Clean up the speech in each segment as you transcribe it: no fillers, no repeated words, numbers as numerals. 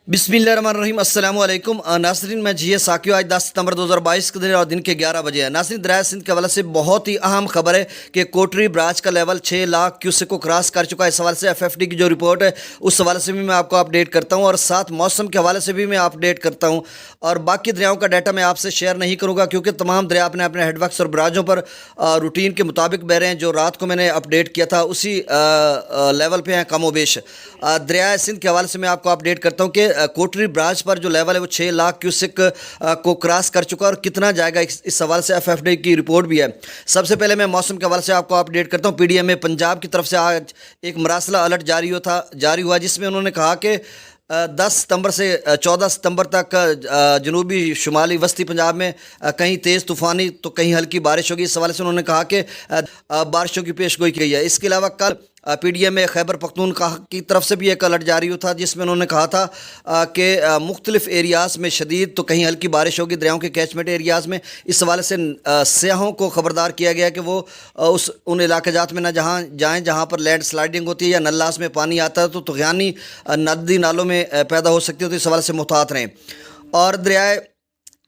बिस्मिल्लाहिर्रहमानिर्रहीम अस्सलाम वालेकुम नाज़रीन, मैं जी साकियो। आज 10 सितंबर 2022 के दिन और दिन के 11 बजे है। नाज़रीन, दरिया सिंध के हवाले से बहुत ही अहम खबर है कि कोटरी ब्राज का लेवल 6 लाख क्यूसेक को क्रॉस कर चुका है। इस हवाले से एफएफडी की जो रिपोर्ट है उस हवाले से भी मैं आपको अपडेट करता हूँ और साथ मौसम के हवाले से भी मैं अपडेट करता हूँ। और बाकी दरियाओं का डाटा मैं आपसे शेयर नहीं करूँगा क्योंकि तमाम दरिया अपने अपने हेडवर्क्स और बराजों पर रूटीन के मुताबिक बह रहे हैं। जो रात को मैंने अपडेट किया था उसी लेवल पे हैं कम व बेश। दरिया सिंध के हवाले से मैं आपको अपडेट करता हूँ कि कोटरी ब्रांच पर जो लेवल है वो 6 लाख क्यूसेक को क्रॉस कर चुका है और कितना जाएगा इस हवाले से एफएफडी की रिपोर्ट भी है। सबसे पहले मैं मौसम के हवाले से आपको अपडेट करता हूँ। पीडीएम पंजाब की तरफ से आज एक मरासला अलर्ट जारी हुआ जिसमें उन्होंने कहा कि 10 सितंबर से 14 सितंबर तक जनूबी शुमाली वस्ती पंजाब में कहीं तेज़ तूफ़ानी तो कहीं हल्की बारिश होगी। इस हवाले से उन्होंने कहा कि बारिशों की पेशगोई की गई है। इसके अलावा कल पीडीएम में खैबर पख्तूनख्वा की तरफ से भी एक अलर्ट जारी हुआ था जिसमें उन्होंने कहा था कि मुख्तलिफ एरियाज़ में शदीद तो कहीं हल्की बारिश होगी दरियाओं के कैचमेंट एरियाज़ में। इस हवाले से सयाहों को ख़बरदार किया गया कि वो उन इलाके जात में न जाएँ जहाँ पर लैंड स्लाइडिंग होती है या नल्लास में पानी आता है तो तुग़यानी नदी नालों में पैदा हो सकती है, तो इस हवाले से मुहतात रहें। और दरियाए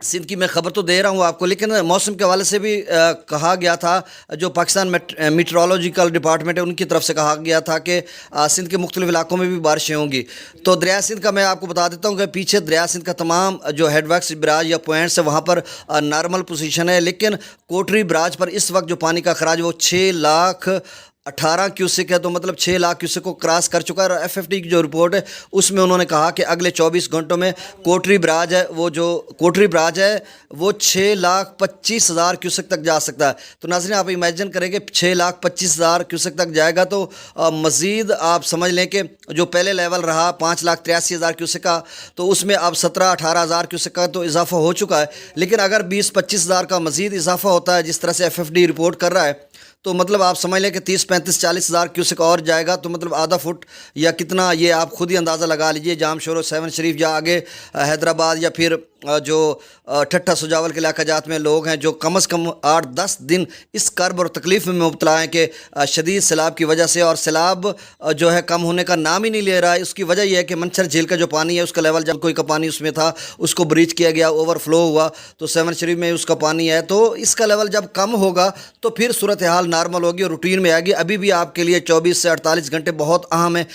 सिंध की मैं खबर तो दे रहा हूँ आपको, लेकिन मौसम के हवाले से भी कहा गया था, जो पाकिस्तान मीटरोलॉजिकल डिपार्टमेंट है उनकी तरफ से कहा गया था कि सिंध के मुख्तलिफ इलाकों में भी बारिशें होंगी। तो दरिया सिंध का मैं आपको बता देता हूँ कि पीछे दरिया सिंध का तमाम जो हेडवर्क्स बराज या पॉइंट्स है वहाँ पर नॉर्मल पोजीशन है, लेकिन कोटरी बराज पर इस वक्त जो पानी का खराज वो 6 लाख 18 क्यूसेक है, तो मतलब 6 लाख क्यूसेक को क्रॉस कर चुका है। और एफएफडी की जो रिपोर्ट है उसमें उन्होंने कहा कि अगले 24 घंटों में कोटरी बराज है वो 6 लाख 25 हज़ार क्यूसेक तक जा सकता है। तो नाज़रीन, आप इमेजिन करें कि 6 लाख 25 हज़ार क्यूसेक तक जाएगा तो मज़ीद आप समझ लें कि जो पहले लेवल रहा 5 लाख 83 हज़ार क्यूसेक का, तो उसमें अब 17-18 हज़ार क्यूसेक का तो इजाफा हो चुका है। लेकिन अगर 20-25 हज़ार का मज़ीद इजाफा होता है जिस तरह से एफएफडी रिपोर्ट कर रहा है, तो मतलब आप समझ लें कि 30-35-40 हज़ार क्यूसेक और जाएगा, तो मतलब आधा फुट या कितना, ये आप खुद ही अंदाज़ा लगा लीजिए। जाम शोरो 7 शरीफ या आगे हैदराबाद या फिर जो ठट्ठा सुजावल के इलाका जात में लोग हैं जो कम से कम 8-10 दिन इस कर्ब और तकलीफ़ में मुब्तला हैं कि शदीद सैलाब की वजह से, और सैलाब जो है कम होने का नाम ही नहीं ले रहा है। उसकी वजह यह है कि मंछर झील का जो पानी है उसका लेवल, जब कोई का पानी उसमें था उसको ब्रीच किया गया, ओवरफ्लो हुआ, तो 7 शरीफ में उसका पानी है, तो इसका लेवल जब कम होगा तो फिर सूरत हाल नॉर्मल होगी और रूटीन में आएगी। अभी भी आपके लिए 24 से 48 घंटे बहुत अहम है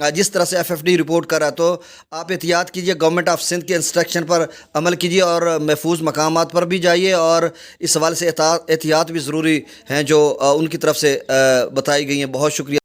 जिस तरह से एफएफडी रिपोर्ट कर रहा है। तो आप एहतियात कीजिए, गवर्नमेंट ऑफ सिंध के इंस्ट्रक्शन पर अमल कीजिए और महफूज मकामात पर भी जाइए, और इस हवाले से एहतियात भी ज़रूरी हैं जो उनकी तरफ से बताई गई हैं। बहुत शुक्रिया।